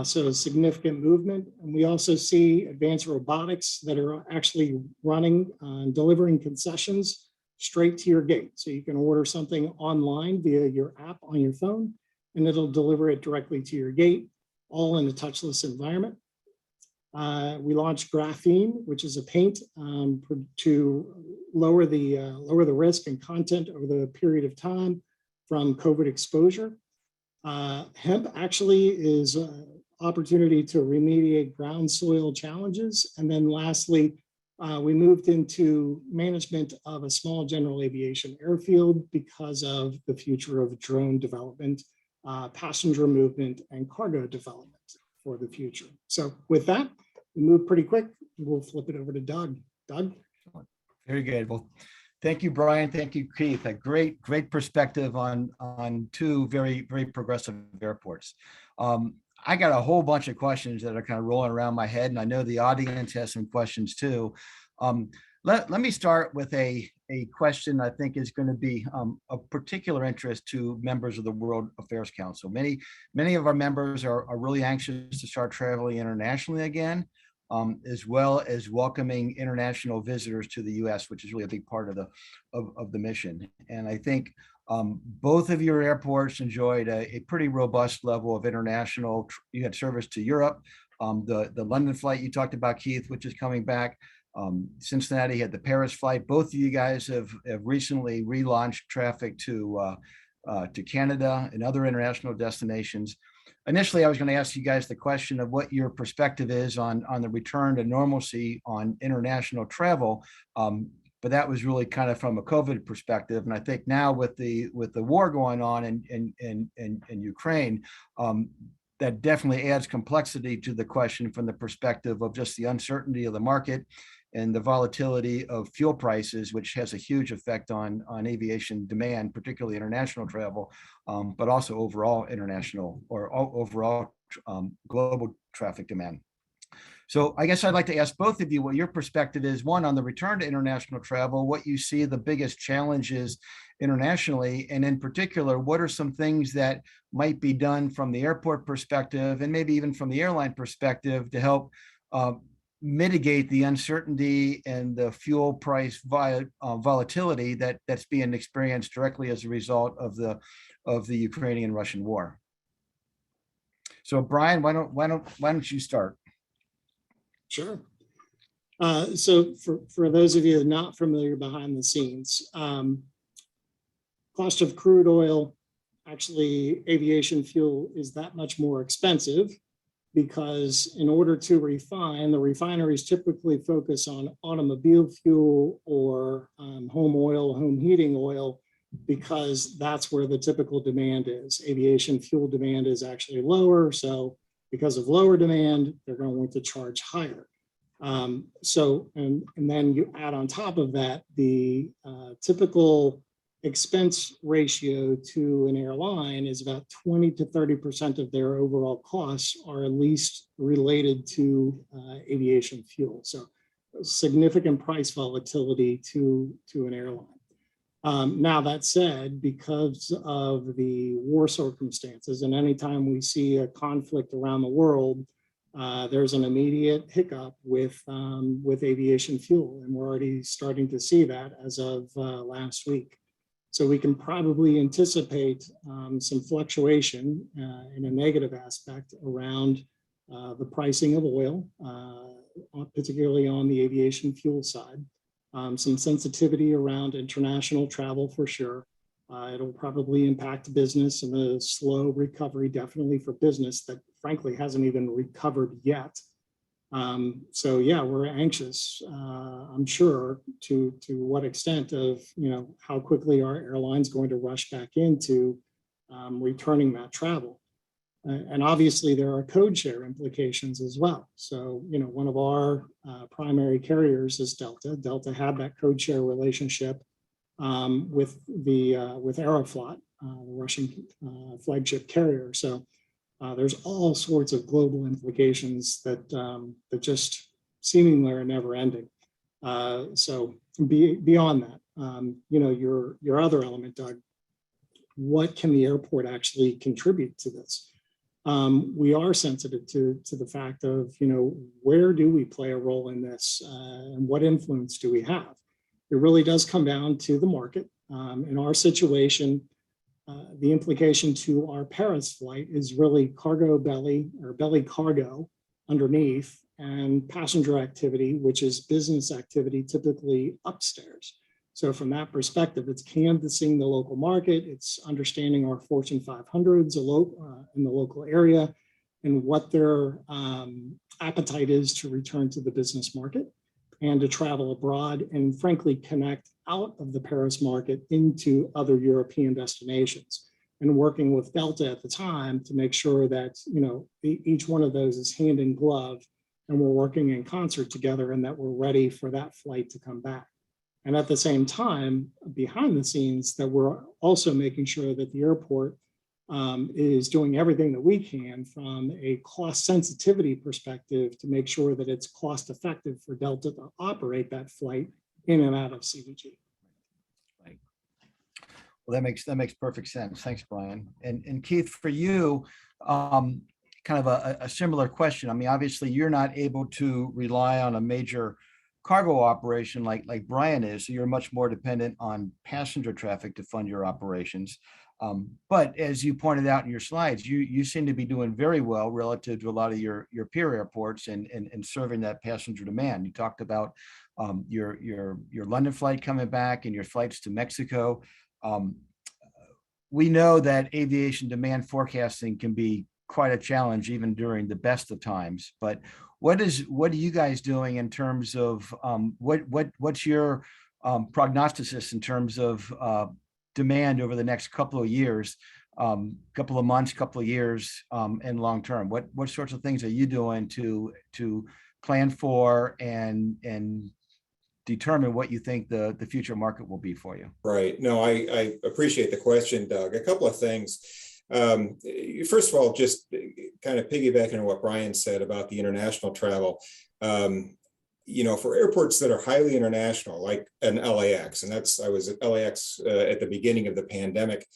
Speaker 4: So significant movement. And we also see advanced robotics that are actually running and delivering concessions straight to your gate. So you can order something online via your app on your phone, and it'll deliver it directly to your gate, all in a touchless environment. We launched graphene, which is a paint to lower the risk and content over the period of time from COVID exposure. Hemp actually is an opportunity to remediate ground soil challenges. And then lastly, we moved into management of a small general aviation airfield because of the future of drone development, passenger movement, and cargo development for the future. So with that, we move pretty quick. We'll flip it over to Doug. Doug?
Speaker 2: Very good. Well, thank you, Brian. Thank you, Keith. A great perspective on two very progressive airports. I got a whole bunch of questions that are kind of rolling around my head, and I know the audience has some questions too. Let me start with a question I think is going to be of particular interest to members of the World Affairs Council. Many of our members are really anxious to start traveling internationally again, as well as welcoming international visitors to the U.S., which is really a big part of the mission. And I think both of your airports enjoyed a pretty robust level of international. You had service to Europe, the London flight you talked about, Keith, which is coming back. Cincinnati had the Paris flight. Both of you guys have recently relaunched traffic to Canada and other international destinations. Initially, I was going to ask you guys the question of what your perspective is on the return to normalcy on international travel, but that was really kind of from a COVID perspective. And I think now with the war going on in Ukraine, that definitely adds complexity to the question from the perspective of just the uncertainty of the market and the volatility of fuel prices, which has a huge effect on aviation demand, particularly international travel, but also overall international or overall global traffic demand. So I guess I'd like to ask both of you what your perspective is, one, on the return to international travel, what you see the biggest challenges internationally, and in particular, what are some things that might be done from the airport perspective and maybe even from the airline perspective to help mitigate the uncertainty and the fuel price volatility that's being experienced directly as a result of the Ukrainian-Russian war. So Brian, why don't you start?
Speaker 4: Sure. So for those of you not familiar behind the scenes, cost of crude oil, actually aviation fuel is that much more expensive because in order to refine, the refineries typically focus on automobile fuel or home oil, home heating oil, because that's where the typical demand is. Aviation fuel demand is actually lower. So because of lower demand, they're going to charge higher. And then you add on top of that, the typical expense ratio to an airline is about 20 to 30% of their overall costs are at least related to aviation fuel. So significant price volatility to an airline. Now that said, because of the war circumstances, and anytime we see a conflict around the world, there's an immediate hiccup with aviation fuel, and we're already starting to see that as of last week. So we can probably anticipate some fluctuation in a negative aspect around the pricing of oil, particularly on the aviation fuel side. Some sensitivity around international travel for sure. It'll probably impact business and a slow recovery, definitely for business that frankly hasn't even recovered yet. So yeah, we're anxious, I'm sure, to what extent of, how quickly our airlines going to rush back into returning that travel. And obviously there are code share implications as well. So, one of our primary carriers is Delta. Delta had that code share relationship with Aeroflot, the Russian flagship carrier. So there's all sorts of global implications that just seemingly are never ending. So beyond that, your other element, Doug, what can the airport actually contribute to this? we are sensitive to the fact of, where do we play a role in this, and what influence do we have? It really does come down to the market. In our situation, the implication to our Paris flight is really cargo belly or belly cargo underneath, and passenger activity, which is business activity, typically upstairs. So from that perspective, it's canvassing the local market, it's understanding our Fortune 500s in the local area and what their appetite is to return to the business market and to travel abroad, and frankly, connect out of the Paris market into other European destinations. And working with Delta at the time to make sure that, each one of those is hand in glove, and we're working in concert together, and that we're ready for that flight to come back. And at the same time, behind the scenes, that we're also making sure that the airport is doing everything that we can from a cost sensitivity perspective to make sure that it's cost effective for Delta to operate that flight in and out of CBG.
Speaker 2: Right. Well, that makes perfect sense. Thanks, Brian. And Keith, for you, kind of a similar question. I mean, obviously, you're not able to rely on a major cargo operation like Brian is, so you're much more dependent on passenger traffic to fund your operations. But as you pointed out in your slides, you seem to be doing very well relative to a lot of your peer airports and serving that passenger demand. You talked about your London flight coming back and your flights to Mexico. We know that aviation demand forecasting can be quite a challenge even during the best of times. But what are you guys doing in terms of what's your prognosis in terms of demand over the next couple of years, couple of months, couple of years, and long term? What sorts of things are you doing to plan for and determine what you think the future market will be for you?
Speaker 3: Right. No, I appreciate the question, Doug. A couple of things. First of all, just kind of piggybacking on what Brian said about the international travel. For airports that are highly international, like an LAX, and I was at LAX at the beginning of the pandemic,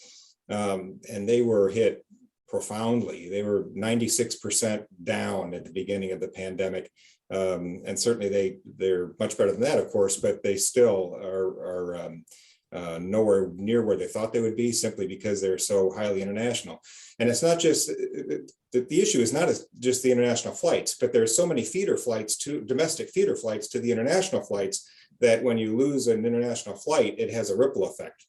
Speaker 3: and they were hit profoundly. They were 96% down at the beginning of the pandemic. And certainly they're much better than that, of course, but they still are nowhere near where they thought they would be, simply because they're so highly international. And it's not just the issue is not just the international flights, but there's so many domestic feeder flights to the international flights that when you lose an international flight, it has a ripple effect.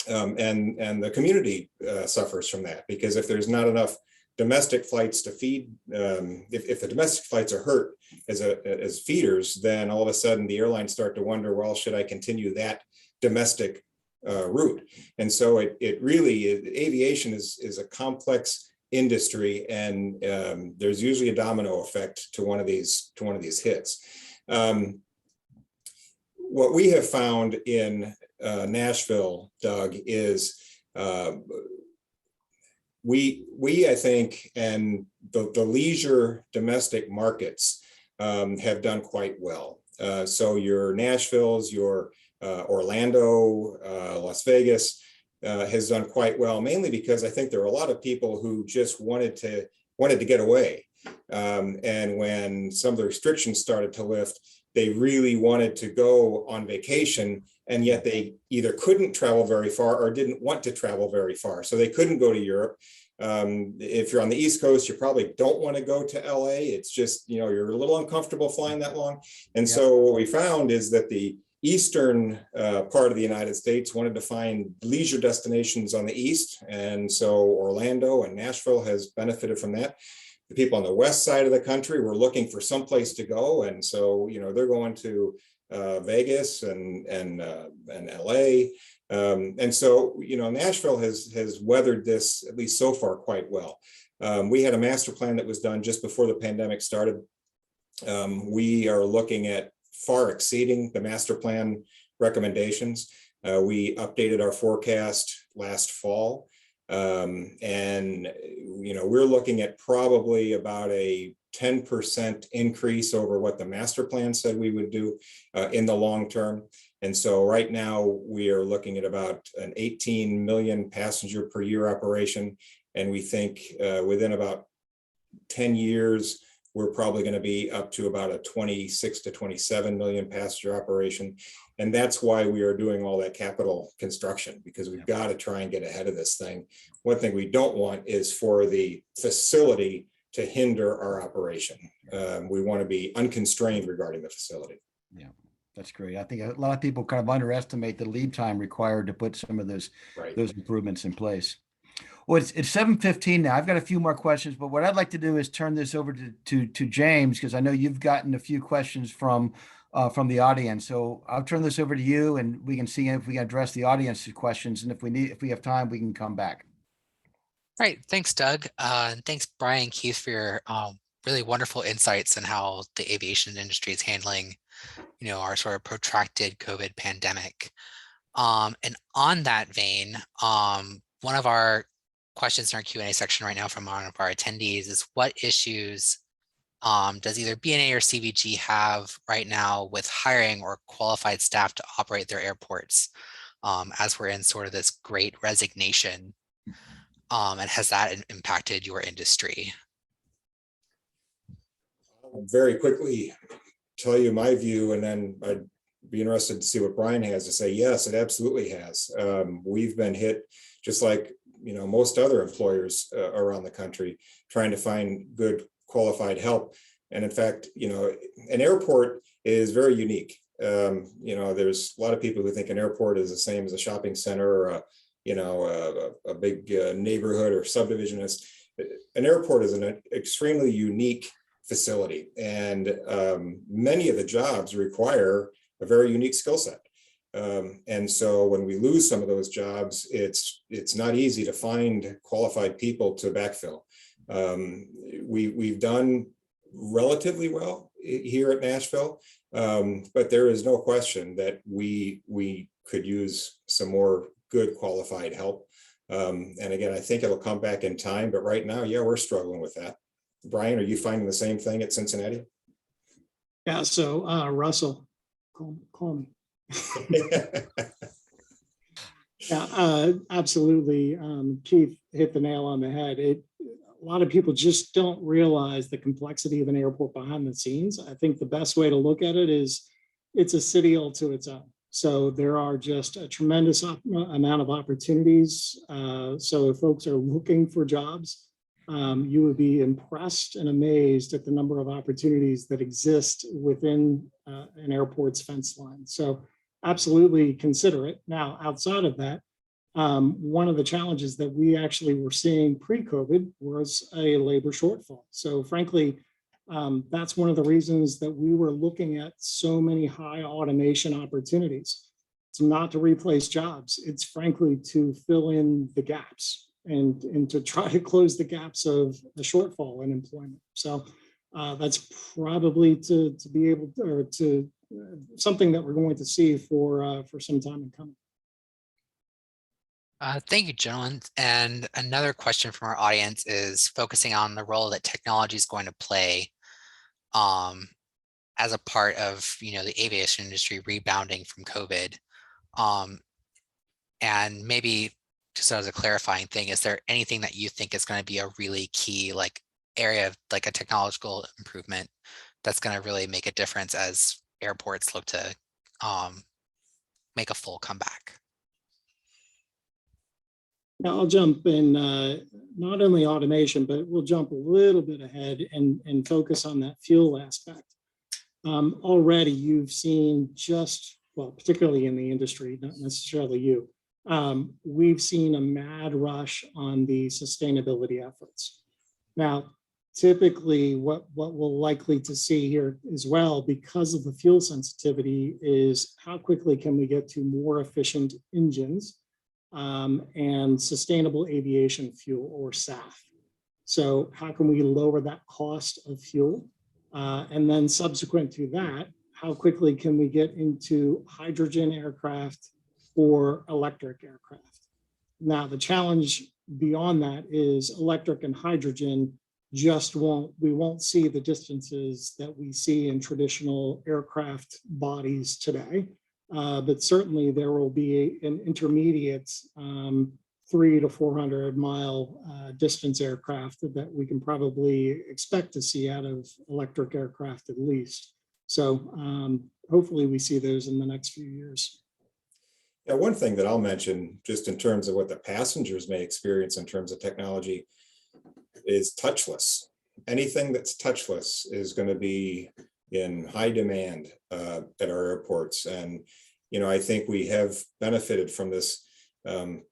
Speaker 3: And the community suffers from that, because if there's not enough domestic flights to feed, if the domestic flights are hurt as feeders, then all of a sudden the airlines start to wonder, well, should I continue that domestic route? And so aviation is a complex industry, and there's usually a domino effect to one of these hits. What we have found in Nashville, Doug, is we I think, and the leisure domestic markets have done quite well. So your Nashville's, your Orlando, Las Vegas has done quite well, mainly because I think there are a lot of people who just wanted to get away. And when some of the restrictions started to lift, they really wanted to go on vacation, and yet they either couldn't travel very far or didn't want to travel very far. So they couldn't go to Europe. If you're on the East Coast, you probably don't want to go to LA. It's just, you're a little uncomfortable flying that long. And so what we found is that the eastern part of the United States wanted to find leisure destinations on the east. And so Orlando and Nashville has benefited from that. The people on the west side of the country were looking for some place to go. And so, they're going to Vegas and LA. And so, Nashville has weathered this, at least so far, quite well. We had a master plan that was done just before the pandemic started. We are looking at far exceeding the master plan recommendations. We updated our forecast last fall. And we're looking at probably about a 10% increase over what the master plan said we would do in the long term. And so right now we are looking at about an 18 million passenger per year operation. And we think within about 10 years, we're probably going to be up to about a 26 to 27 million passenger operation. And that's why we are doing all that capital construction, because we've got to try and get ahead of this thing. One thing we don't want is for the facility to hinder our operation. We want to be unconstrained regarding the facility.
Speaker 2: Yeah, that's great. I think a lot of people kind of underestimate the lead time required to put some of those improvements in place. Well, it's 7:15 now. I've got a few more questions, but what I'd like to do is turn this over to James, because I know you've gotten a few questions from the audience. So I'll turn this over to you, and we can see if we can address the audience's questions, and if we have time, we can come back.
Speaker 5: All right, thanks, Doug, and thanks, Brian and Keith, for your really wonderful insights on how the aviation industry is handling, our sort of protracted COVID pandemic. And on that vein, one of our questions in our Q&A section right now from one of our attendees is, what issues does either BNA or CVG have right now with hiring or qualified staff to operate their airports, as we're in sort of this great resignation, and has that impacted your industry?
Speaker 3: I'll very quickly tell you my view, and then I'd be interested to see what Brian has to say. Yes, it absolutely has. We've been hit just like most other employers around the country, trying to find good qualified help. And in fact, an airport is very unique. There's a lot of people who think an airport is the same as a shopping center or a big neighborhood or subdivision. An airport is an extremely unique facility, and many of the jobs require a very unique skill set. And so when we lose some of those jobs, it's not easy to find qualified people to backfill. We've done relatively well here at Nashville, but there is no question that we could use some more good qualified help. And again, I think it'll come back in time, but right now, yeah, we're struggling with that. Brian, are you finding the same thing at Cincinnati?
Speaker 4: Yeah, so Russell, call me. Yeah, absolutely. Keith hit the nail on the head. A lot of people just don't realize the complexity of an airport behind the scenes. I think the best way to look at it is it's a city all to its own. So there are just a tremendous amount of opportunities. So if folks are looking for jobs, you would be impressed and amazed at the number of opportunities that exist within an airport's fence line. So absolutely consider it. Now, outside of that, one of the challenges that we actually were seeing pre-COVID was a labor shortfall. So frankly, that's one of the reasons that we were looking at so many high automation opportunities. It's not to replace jobs. It's frankly to fill in the gaps and to try to close the gaps of the shortfall in employment. So that's probably to be able to, or to something that we're going to see for some time in coming.
Speaker 5: Thank you, gentlemen. And another question from our audience is focusing on the role that technology is going to play as a part of the aviation industry rebounding from COVID. And maybe just as a clarifying thing, is there anything that you think is going to be a really key area of a technological improvement that's going to really make a difference as airports look to make a full comeback?
Speaker 4: Now I'll jump in, not only automation, but we'll jump a little bit ahead and focus on that fuel aspect. Already you've seen particularly in the industry, not necessarily you, we've seen a mad rush on the sustainability efforts. Now, typically what we're likely to see here as well, because of the fuel sensitivity, is how quickly can we get to more efficient engines and sustainable aviation fuel, or SAF. So how can we lower that cost of fuel? And then subsequent to that, how quickly can we get into hydrogen aircraft or electric aircraft? Now, the challenge beyond that is electric and hydrogen we won't see the distances that we see in traditional aircraft bodies today. But certainly there will be an intermediate 300 to 400 mile distance aircraft that we can probably expect to see out of electric aircraft at least. So hopefully we see those in the next few years.
Speaker 3: Yeah, one thing that I'll mention just in terms of what the passengers may experience in terms of technology is touchless. Anything that's touchless is going to be in high demand at our airports. And, you know, I think we have benefited from this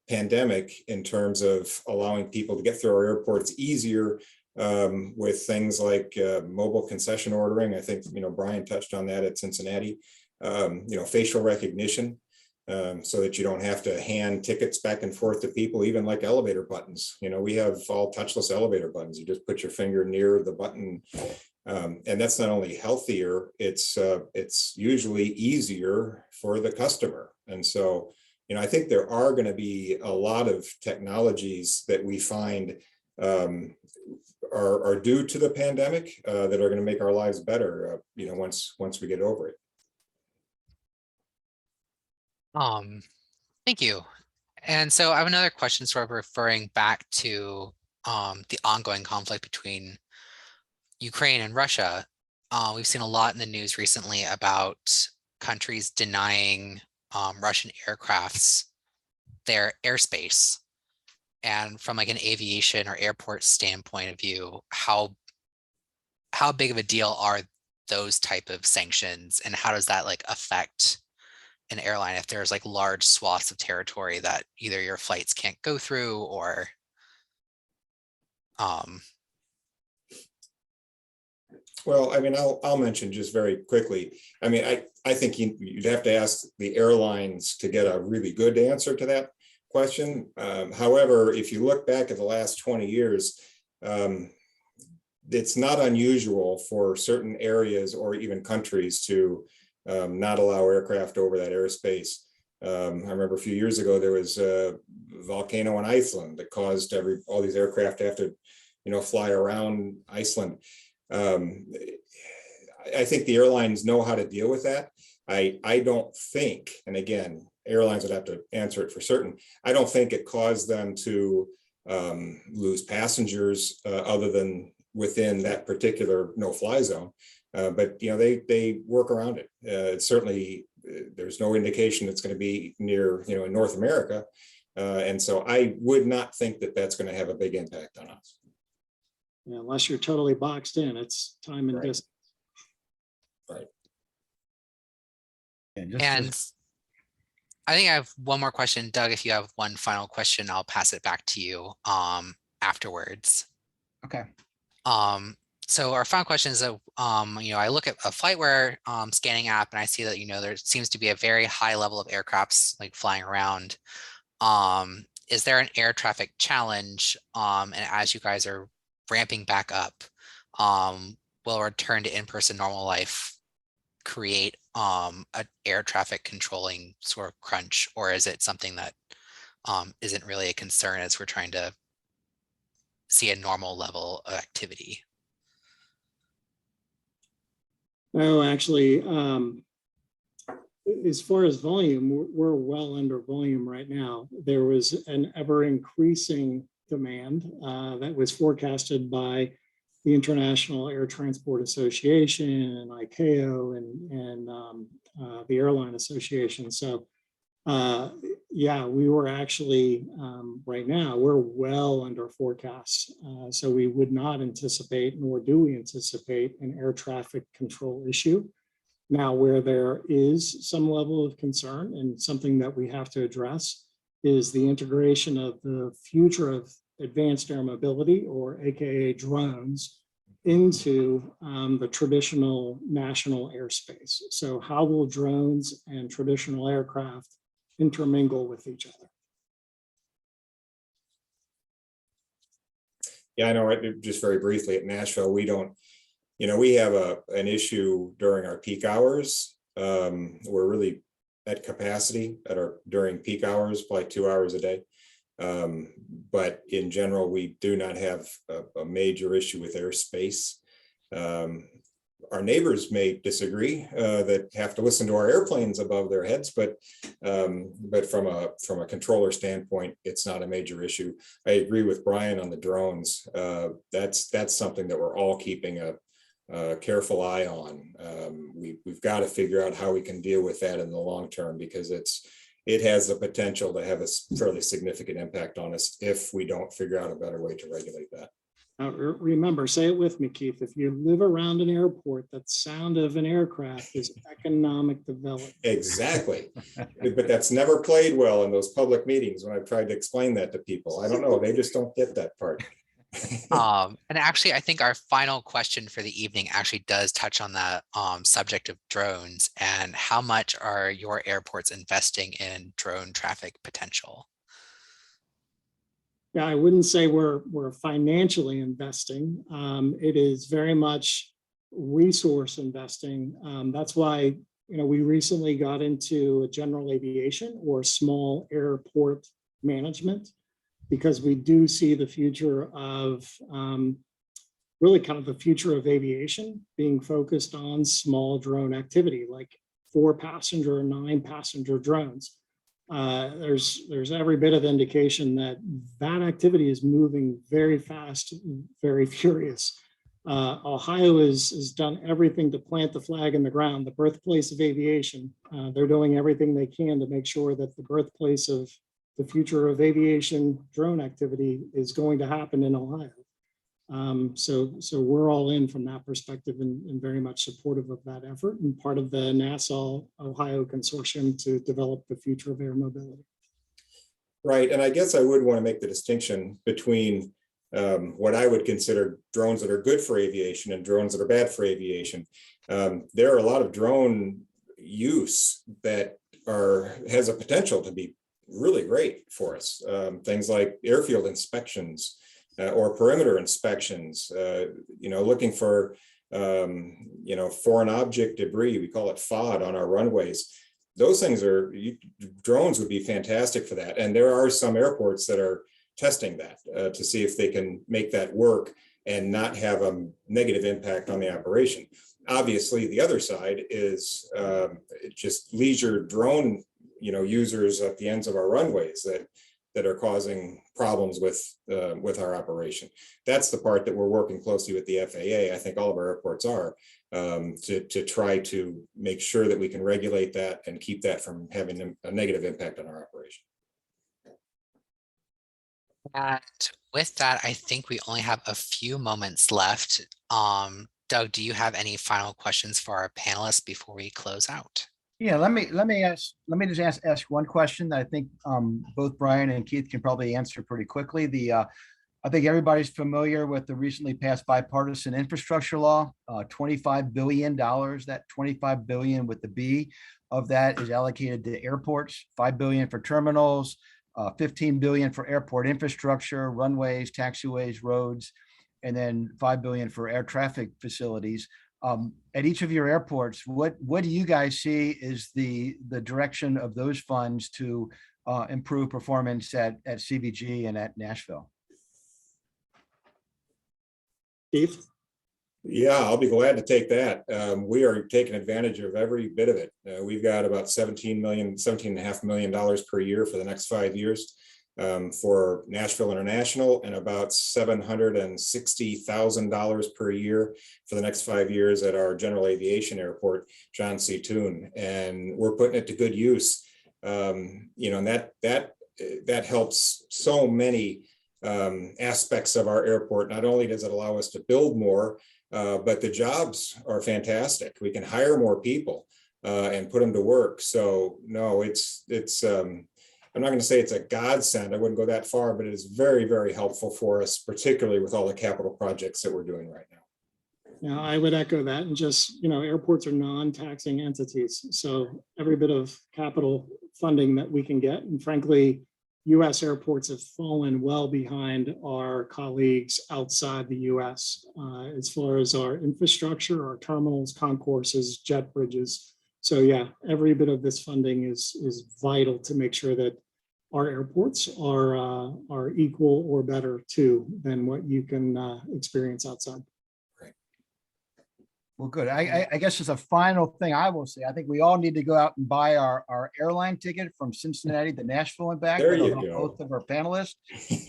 Speaker 3: pandemic in terms of allowing people to get through our airports easier with things like mobile concession ordering. I think, you know, Brian touched on that at Cincinnati, you know, facial recognition. So that you don't have to hand tickets back and forth to people, even like elevator buttons. You know, we have all touchless elevator buttons. You just put your finger near the button. And that's not only healthier, it's usually easier for the customer. And so, you know, I think there are going to be a lot of technologies that we find are due to the pandemic that are going to make our lives better, you know, once we get over it.
Speaker 5: Thank you. And so I have another question sort of referring back to the ongoing conflict between Ukraine and Russia. We've seen a lot in the news recently about countries denying Russian aircrafts their airspace. And from like an aviation or airport standpoint of view, how big of a deal are those type of sanctions, and how does that like affect an airline if there's like large swaths of territory that either your flights can't go through or
Speaker 3: Well, I mean, I'll mention just very quickly. I mean, I think you'd have to ask the airlines to get a really good answer to that question. However, if you look back at the last 20 years, it's not unusual for certain areas or even countries to not allow aircraft over that airspace. I remember a few years ago, there was a volcano in Iceland that caused all these aircraft to have to, you know, fly around Iceland. I think the airlines know how to deal with that. I don't think, and again, airlines would have to answer it for certain, I don't think it caused them to lose passengers other than within that particular no-fly zone. But, you know, they work around it. It's certainly, there's no indication it's going to be near, you know, in North America. And so I would not think that that's going to have a big impact on us.
Speaker 4: Yeah, unless you're totally boxed in, it's time and distance.
Speaker 3: Right.
Speaker 2: And
Speaker 5: I think I have one more question. Doug, if you have one final question, I'll pass it back to you afterwards.
Speaker 2: okay.
Speaker 5: So our final question is, you know, I look at a FlightWare scanning app and I see that, you know, there seems to be a very high level of aircrafts like flying around. Is there an air traffic challenge? And as you guys are ramping back up, will a return to in-person normal life create an air traffic controlling sort of crunch, or is it something that isn't really a concern as we're trying to see a normal level of activity?
Speaker 4: No, actually, as far as volume, we're well under volume right now. There was an ever increasing demand that was forecasted by the International Air Transport Association and ICAO and the Airline Association. So yeah, we were actually, right now, we're well under forecasts. So we would not anticipate, nor do we anticipate, an air traffic control issue. Now, where there is some level of concern and something that we have to address is the integration of the future of advanced air mobility, or AKA drones, into the traditional national airspace. So how will drones and traditional aircraft intermingle with each other?
Speaker 3: Yeah, I know. Just very briefly, at Nashville, we don't, you know, we have an issue during our peak hours. We're really at capacity during peak hours, like 2 hours a day. But in general, we do not have a major issue with airspace. our neighbors may disagree that have to listen to our airplanes above their heads, but from a controller standpoint, it's not a major issue. I agree with Brian on the drones. That's something that we're all keeping a careful eye on. We've got to figure out how we can deal with that in the long term, because it has the potential to have a fairly significant impact on us if we don't figure out a better way to regulate that.
Speaker 4: Now, remember, say it with me, Keith. If you live around an airport, that sound of an aircraft is economic development.
Speaker 3: Exactly. But that's never played well in those public meetings when I've tried to explain that to people. I don't know. They just don't get that part.
Speaker 5: And actually, I think our final question for the evening actually does touch on the subject of drones, and how much are your airports investing in drone traffic potential?
Speaker 4: Yeah, I wouldn't say we're financially investing. It is very much resource investing. That's why, we recently got into general aviation or small airport management, because we do see the future of really kind of the future of aviation being focused on small drone activity, like 4-passenger or 9-passenger drones. There's every bit of indication that activity is moving very fast, very furious. Ohio has done everything to plant the flag in the ground, the birthplace of aviation. They're doing everything they can to make sure that the birthplace of the future of aviation drone activity is going to happen in Ohio. So we're all in from that perspective, and very much supportive of that effort, and part of the Nassau Ohio consortium to develop the future of air mobility.
Speaker 3: Right, and I guess I would want to make the distinction between what I would consider drones that are good for aviation and drones that are bad for aviation. There are a lot of drone use that has a potential to be really great for us. Things like airfield inspections, or perimeter inspections, looking for, foreign object debris. We call it FOD on our runways. Those things drones would be fantastic for that. And there are some airports that are testing that to see if they can make that work and not have a negative impact on the operation. Obviously, the other side is just leisure drone, users at the ends of our runways that are causing problems with our operation. That's the part that we're working closely with the FAA. I think all of our airports are to try to make sure that we can regulate that and keep that from having a negative impact on our operation.
Speaker 5: And with that, I think we only have a few moments left. Doug, do you have any final questions for our panelists before we close out?
Speaker 2: Yeah, let me just ask one question that I think both Brian and Keith can probably answer pretty quickly. I think everybody's familiar with the recently passed bipartisan infrastructure law, $25 billion. That $25 billion with the B of that is allocated to airports, $5 billion for terminals, $15 billion for airport infrastructure, runways, taxiways, roads, and then $5 billion for air traffic facilities. At each of your airports, what do you guys see is the direction of those funds to improve performance at CVG and at Nashville?
Speaker 4: Keith?
Speaker 3: Yeah, I'll be glad to take that. We are taking advantage of every bit of it. We've got about $17.5 million per year for the next 5 years for Nashville International, and about $760,000 per year for the next 5 years at our general aviation airport, John C. Toon. And we're putting it to good use. And that helps so many aspects of our airport. Not only does it allow us to build more, but the jobs are fantastic. We can hire more people and put them to work. So no, it's I'm not going to say it's a godsend. I wouldn't go that far, but it is very, very helpful for us, particularly with all the capital projects that we're doing right now.
Speaker 4: Yeah, I would echo that. And just, airports are non-taxing entities. So every bit of capital funding that we can get, and frankly, U.S. airports have fallen well behind our colleagues outside the U.S. As far as our infrastructure, our terminals, concourses, jet bridges. So yeah, every bit of this funding is vital to make sure that our airports are equal or better too than what you can experience outside.
Speaker 2: Well, good. I guess as a final thing I will say, I think we all need to go out and buy our airline ticket from Cincinnati to Nashville and back.
Speaker 3: There
Speaker 2: That'll
Speaker 3: you
Speaker 2: help
Speaker 3: go.
Speaker 2: both of our panelists,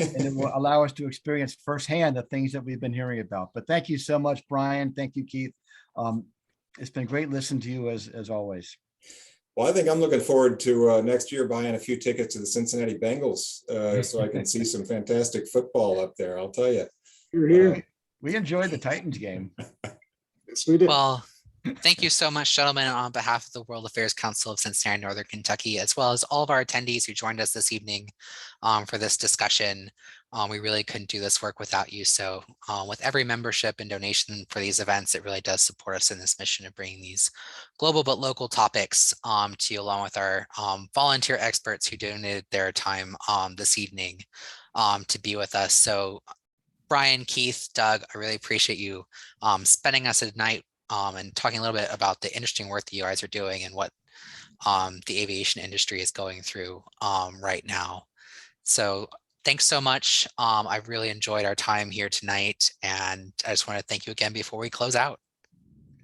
Speaker 2: and it will allow us to experience firsthand the things that we've been hearing about. But thank you so much, Brian. Thank you, Keith. It's been great listening to you as always.
Speaker 3: Well, I think I'm looking forward to next year buying a few tickets to the Cincinnati Bengals so I can see some fantastic football up there. I'll tell you.
Speaker 4: You're here.
Speaker 2: We enjoyed the Titans game.
Speaker 4: Yes, we did.
Speaker 5: Well, thank you so much, gentlemen, on behalf of the World Affairs Council of Cincinnati, Northern Kentucky, as well as all of our attendees who joined us this evening for this discussion. We really couldn't do this work without you. So with every membership and donation for these events, it really does support us in this mission of bringing these global but local topics to you, along with our volunteer experts who donated their time this evening to be with us. So Brian, Keith, Doug, I really appreciate you spending us at night and talking a little bit about the interesting work that you guys are doing and what the aviation industry is going through right now. So thanks so much. I've really enjoyed our time here tonight, and I just want to thank you again before we close out.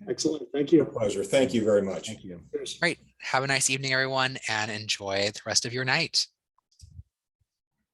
Speaker 4: Excellent. Thank you.
Speaker 3: Pleasure. Thank you very much.
Speaker 2: Thank you.
Speaker 4: Cheers.
Speaker 5: Great. Have a nice evening, everyone, and enjoy the rest of your night.